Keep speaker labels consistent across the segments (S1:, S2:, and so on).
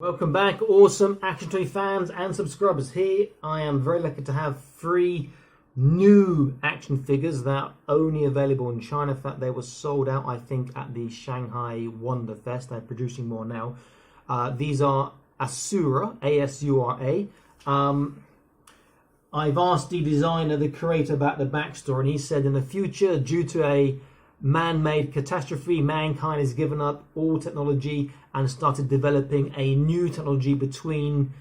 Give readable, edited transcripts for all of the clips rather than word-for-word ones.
S1: Welcome back, awesome Action Toy fans and subscribers. Here I am very lucky to have 3 new action figures that are only available in China. In fact, they were sold out, I think, at the Shanghai Wonder Fest. They're producing more now. These are Asura, A-S-U-R-A. I've asked the designer, the creator, about the backstory, and he said in the future, due to a man-made catastrophe, mankind has given up all technology and started developing a new technology between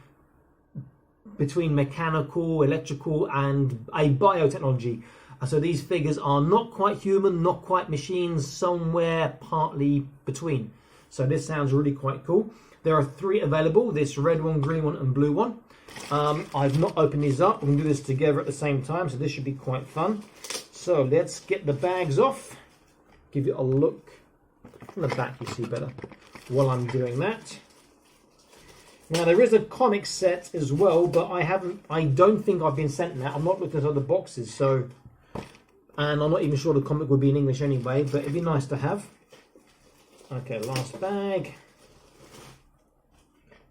S1: mechanical, electrical, and a biotechnology. So these figures are not quite human, not quite machines, somewhere partly between. So this sounds really quite cool. There are 3 available: this red one, green one, and blue one. I've not opened these up. We can do this together at the same time, so this should be quite fun. So let's get the bags off. Give you a look from the back, you see better while I'm doing that. Now there is a comic set as well, but I don't think I've been sent that. I'm not looking at other boxes, so, and I'm not even sure the comic would be in English anyway, but it'd be nice to have. Okay, last bag.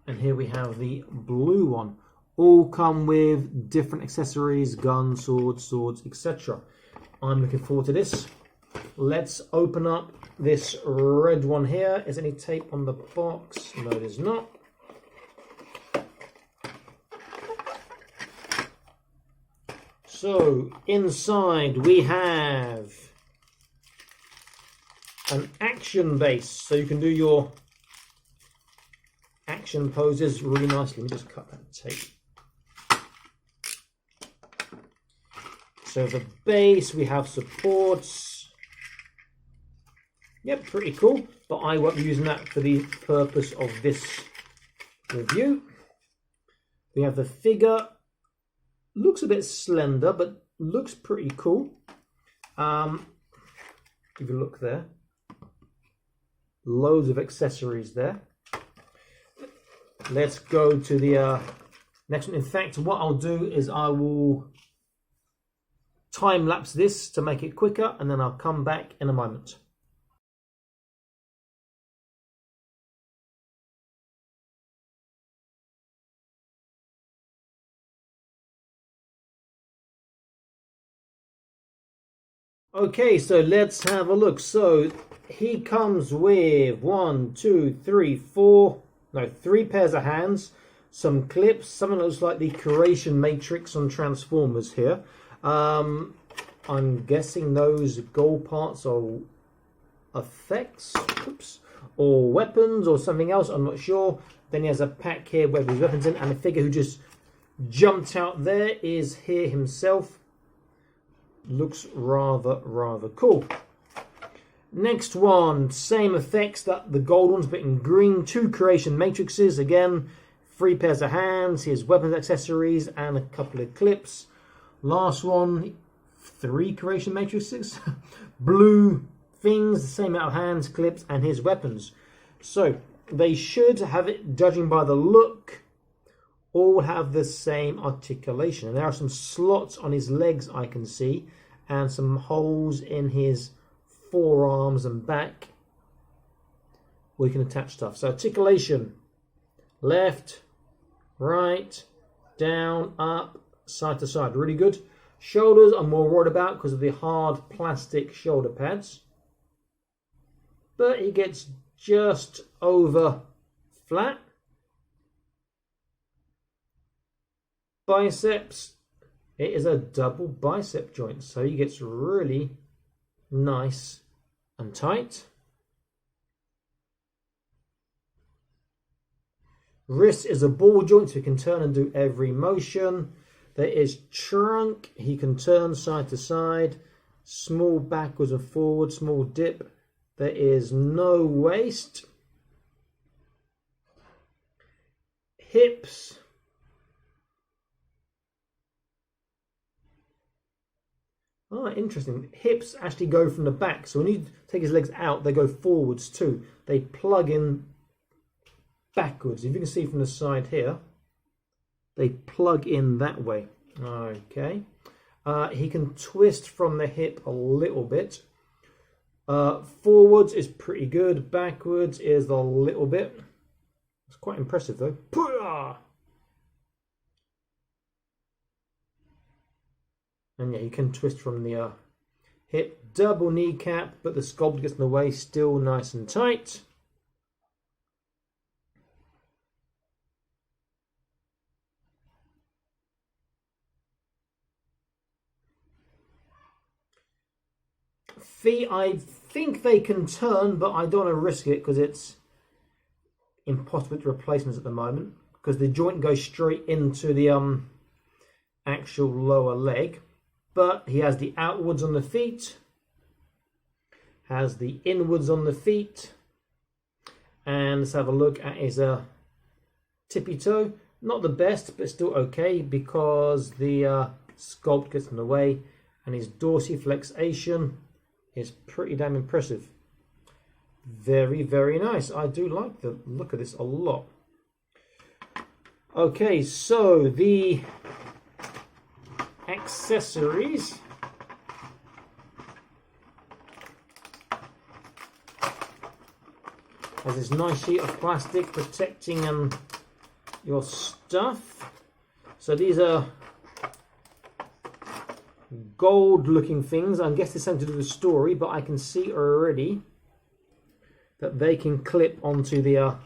S1: And here we have the blue one. All come with different accessories, guns, swords, etc. I'm looking forward to this. Let's open up this red one here. Is any tape on the box? No, there's not. So inside we have an action base, so you can do your action poses really nicely. Let me just cut that tape. So the base, we have supports. Yep, pretty cool, but I won't be using that for the purpose of this review. We have the figure. Looks a bit slender, but looks pretty cool. If you look there, loads of accessories there. Let's go to the next one. In fact, what I'll do is I will time lapse this to make it quicker, and then I'll come back in a moment. Okay, so let's have a look. So he comes with 3 pairs of hands, some clips, something that looks like the curation matrix on Transformers here. I'm guessing those gold parts are effects, or weapons or something else, I'm not sure. Then he has a pack here where his weapons in, and the figure who just jumped out there is here himself. Looks rather cool. Next one, same effects that the gold ones, but in green. 2 creation matrices, again 3 pairs of hands. Here's weapons, accessories, and a couple of clips. Last one, 3 creation matrices. Blue things, the same amount of hands, clips, and his weapons. So they should have it, judging by the look, all have the same articulation. And there are some slots on his legs I can see, and some holes in his forearms and back where you can attach stuff. So articulation, left, right, down, up, side to side, really good. Shoulders I'm more worried about because of the hard plastic shoulder pads, but he gets just over flat. Biceps, it is a double bicep joint, so he gets really nice and tight. Wrist is a ball joint, so he can turn and do every motion. There is trunk, he can turn side to side, small backwards and forward, small dip. There is no waist. Hips. Oh, interesting. Hips actually go from the back. So when you take his legs out, they go forwards too. They plug in backwards. If you can see from the side here, they plug in that way. Okay. He can twist from the hip a little bit. Forwards is pretty good. Backwards is a little bit. It's quite impressive though. Pooah! And yeah, you can twist from the hip, double kneecap, but the sculpt gets in the way, still nice and tight. Feet, I think they can turn, but I don't want to risk it because it's impossible to replacements at the moment, because the joint goes straight into the actual lower leg. But he has the outwards on the feet, has the inwards on the feet, and let's have a look at his tippy toe. Not the best, but still okay, because the sculpt gets in the way, and his dorsiflexation is pretty damn impressive. Very, very nice. I do like the look of this a lot. Okay, so the accessories. Has this nice sheet of plastic protecting your stuff. So these are gold looking things. I guess it's something to do with the story, but I can see already that they can clip onto the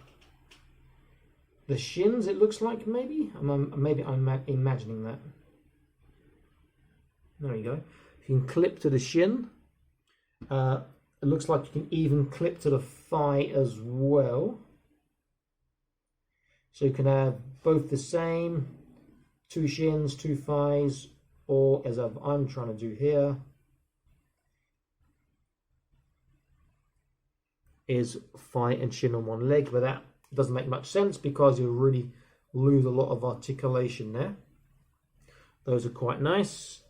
S1: shins, it looks like. Maybe I'm imagining that. There you go. You can clip to the shin. It looks like you can even clip to the thigh as well. So you can have both the same, 2 shins, 2 thighs, or as I'm trying to do here, is thigh and shin on one leg, but that doesn't make much sense because you'll really lose a lot of articulation there. Those are quite nice.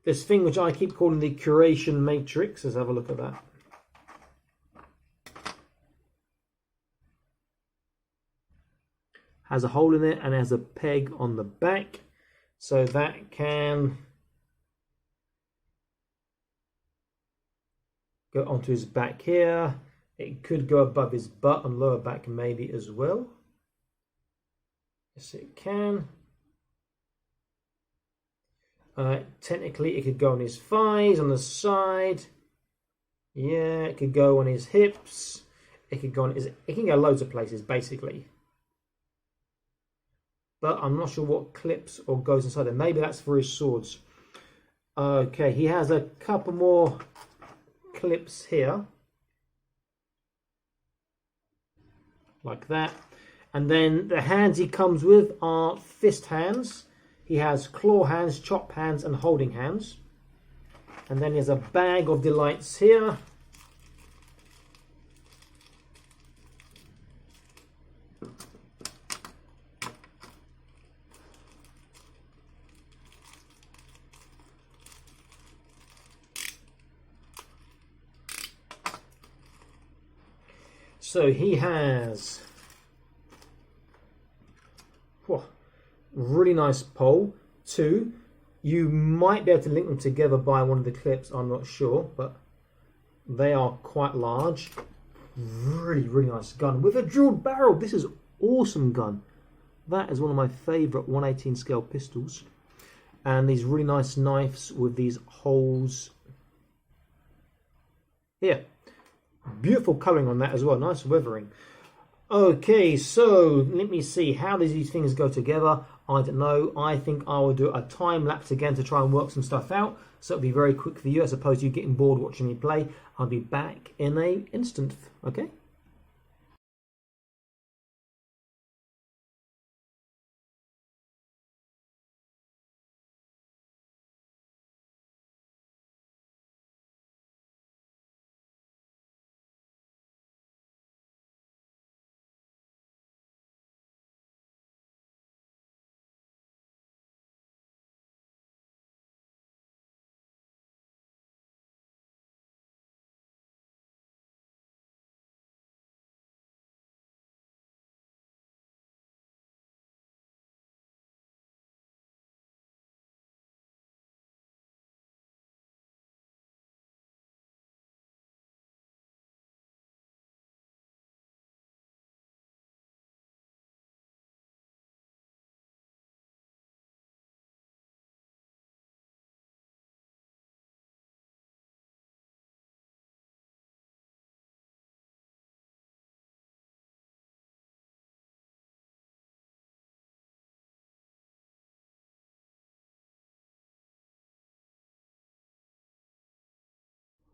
S1: This thing which I keep calling the curation matrix, let's have a look at that. Has a hole in it and has a peg on the back, so that can go onto his back here. It could go above his butt and lower back maybe as well. Yes, it can. Technically, it could go on his thighs, on the side. Yeah, it could go on his hips. It could go on his. It can go loads of places, basically. But I'm not sure what clips or goes inside there. Maybe that's for his swords. Okay, he has a couple more clips here, like that. And then the hands he comes with are fist hands. He has claw hands, chop hands, and holding hands. And then he has a bag of delights here. So he has really nice pole. 2. You might be able to link them together by one of the clips, I'm not sure, but they are quite large. Really, really nice gun with a drilled barrel. This is awesome gun. That is one of my favourite 118 scale pistols. And these really nice knives with these holes here. Beautiful colouring on that as well, nice weathering. Okay, so let me see, how does these things go together? I don't know. I think I will do a time lapse again to try and work some stuff out. So it'll be very quick for you as opposed to you getting bored watching me play. I'll be back in an instant, okay?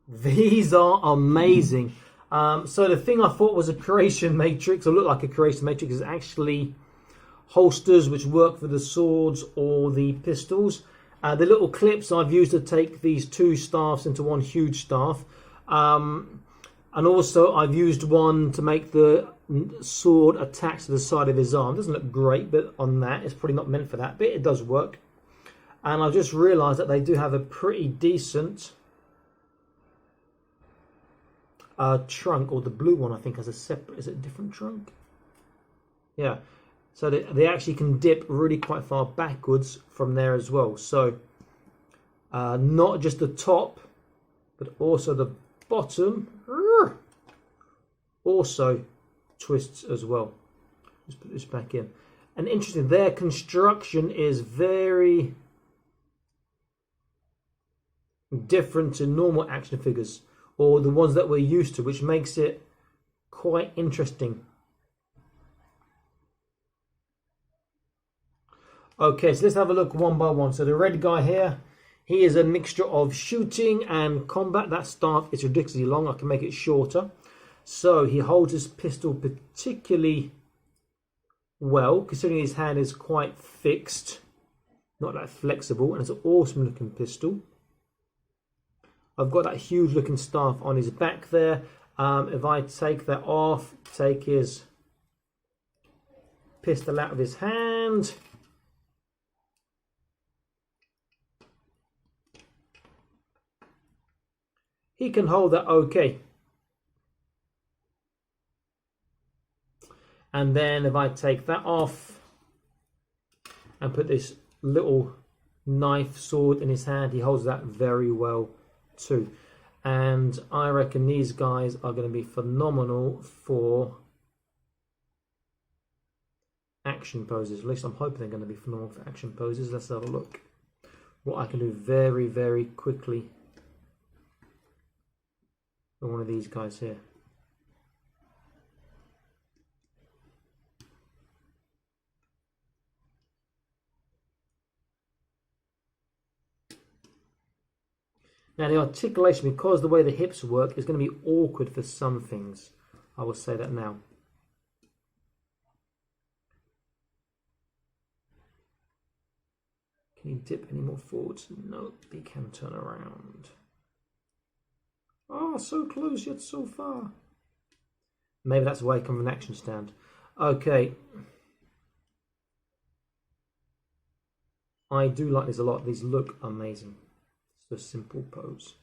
S1: These are amazing. So the thing I thought was a creation matrix, or looked like a creation matrix, is actually holsters which work for the swords or the pistols. The little clips I've used to take these two staffs into one huge staff. And also I've used one to make the sword attached to the side of his arm. It doesn't look great, but on that, it's probably not meant for that, but it does work. And I've just realised that they do have a pretty decent trunk, or the blue one I think has a separate, is it a different trunk? Yeah, so they actually can dip really quite far backwards from there as well. So not just the top, but also the bottom also twists as well. Let's put this back in. And interesting, their construction is very different to normal action figures, or the ones that we're used to, which makes it quite interesting. Okay, so let's have a look one by one. So the red guy here, he is a mixture of shooting and combat. That staff is ridiculously long. I can make it shorter. So he holds his pistol particularly well, considering his hand is quite fixed, not that flexible, and it's an awesome looking pistol. I've got that huge looking staff on his back there. If I take that off, take his pistol out of his hand, he can hold that okay. And then if I take that off and put this little knife sword in his hand, he holds that very well too. And I reckon these guys are going to be phenomenal for action poses. At least I'm hoping they're going to be phenomenal for action poses. Let's have a look what I can do very, very quickly with one of these guys here. Now the articulation, because the way the hips work, is going to be awkward for some things. I will say that now. Can he dip any more forwards? No, he can turn around. Oh, so close yet so far. Maybe that's why he comes from an action stand. Okay. I do like these a lot. These look amazing. It's a simple pose.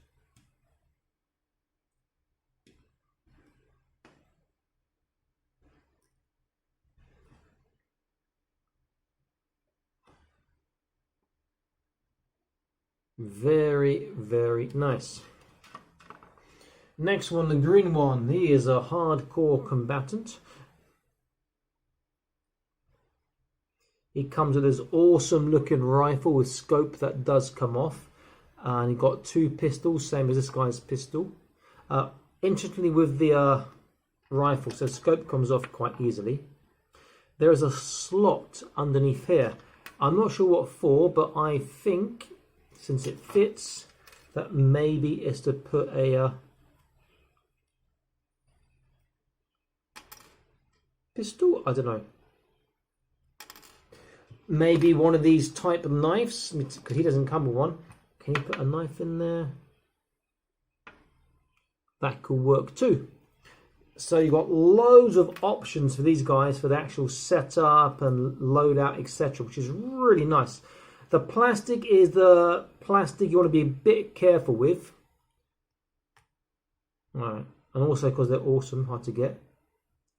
S1: Very, very nice. Next one, the green one. He is a hardcore combatant. He comes with this awesome looking rifle with scope that does come off. And he got two pistols, same as this guy's pistol. Interestingly, with the rifle, so scope comes off quite easily. There is a slot underneath here. I'm not sure what for, but I think, since it fits, that maybe it's to put a pistol? I don't know. Maybe one of these type of knives, because he doesn't come with one. Can you put a knife in there? That could work too. So you've got loads of options for these guys for the actual setup and loadout, etc., which is really nice. The plastic is the plastic you want to be a bit careful with. Alright, and also because they're awesome, hard to get.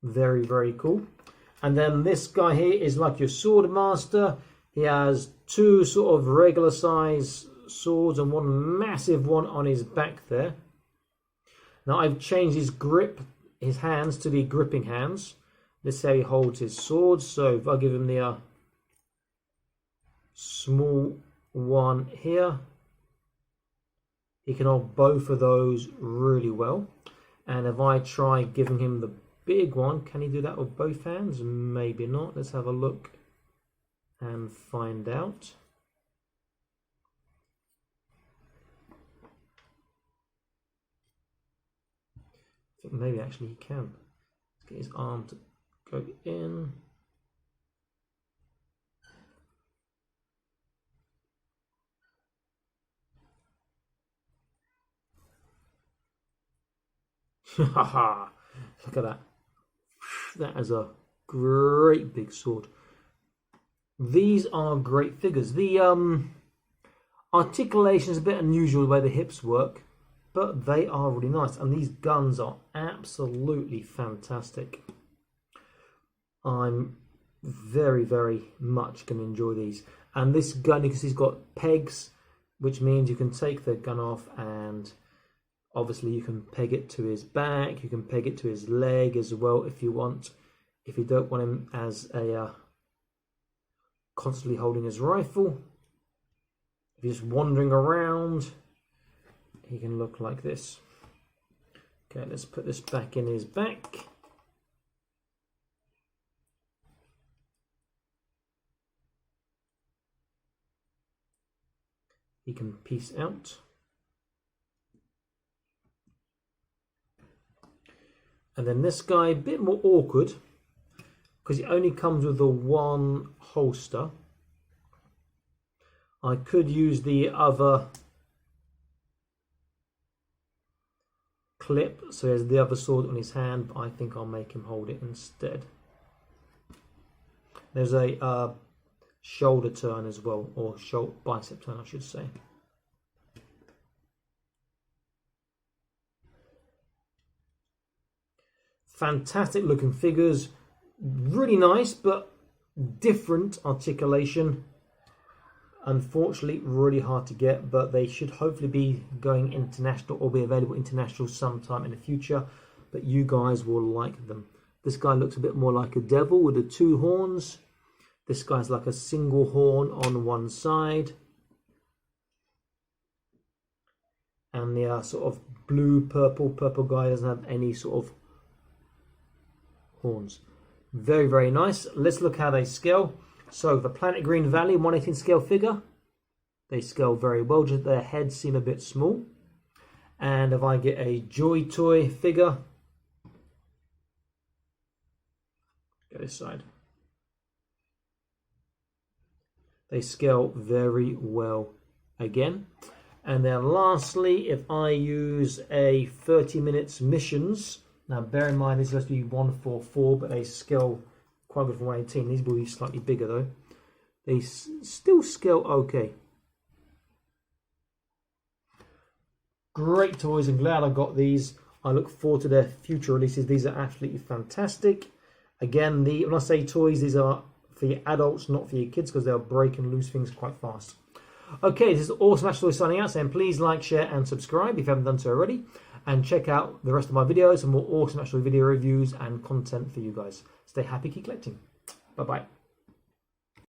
S1: Very, very cool. And then this guy here is like your sword master. He has two sort of regular size swords and one massive one on his back there. Now I've changed his grip, his hands, to be gripping hands. This is how he holds his sword. So if I give him the small one here, he can hold both of those really well. And if I try giving him the big one, can he do that with both hands? Maybe not. Let's have a look and find out. I think maybe actually he can. Let's get his arm to go in. Haha! Look at that. That is a great big sword. These are great figures. The articulation is a bit unusual the way the hips work, but they are really nice. And these guns are absolutely fantastic. I'm very, very much going to enjoy these. And this gun, because he's got pegs, which means you can take the gun off and obviously you can peg it to his back, you can peg it to his leg as well if you want. If you don't want him as a constantly holding his rifle. If he's just wandering around, he can look like this. Okay, let's put this back in his back. He can peace out. And then this guy, a bit more awkward, because it only comes with the one holster. I could use the other clip, so there's the other sword on his hand, but I think I'll make him hold it instead. There's a shoulder turn as well, or bicep turn I should say. Fantastic looking figures, really nice but different articulation. Unfortunately really hard to get, but they should hopefully be going international or be available international sometime in the future, but you guys will like them. This guy looks a bit more like a devil with the two horns. This guy's like a single horn on one side, and the sort of blue purple guy doesn't have any sort of horns. Very, very nice. Let's look how they scale. So the Planet Green Valley 1/18 scale figure, they scale very well, just their heads seem a bit small. And if I get a Joy Toy figure, go this side, they scale very well again. And then lastly, if I use a 30 minutes missions, now bear in mind this is supposed to be 144, but they scale quite good for 118. These will be slightly bigger though. They still scale okay. Great toys. I'm glad I got these. I look forward to their future releases. These are absolutely fantastic. Again, when I say toys, these are for your adults, not for your kids, because they'll break and lose things quite fast. Okay, this is Awesome Ash Toys signing out, saying please like, share and subscribe if you haven't done so already. And check out the rest of my videos and more Awesome Ash Toy video reviews and content for you guys. Stay happy, keep collecting. Bye-bye.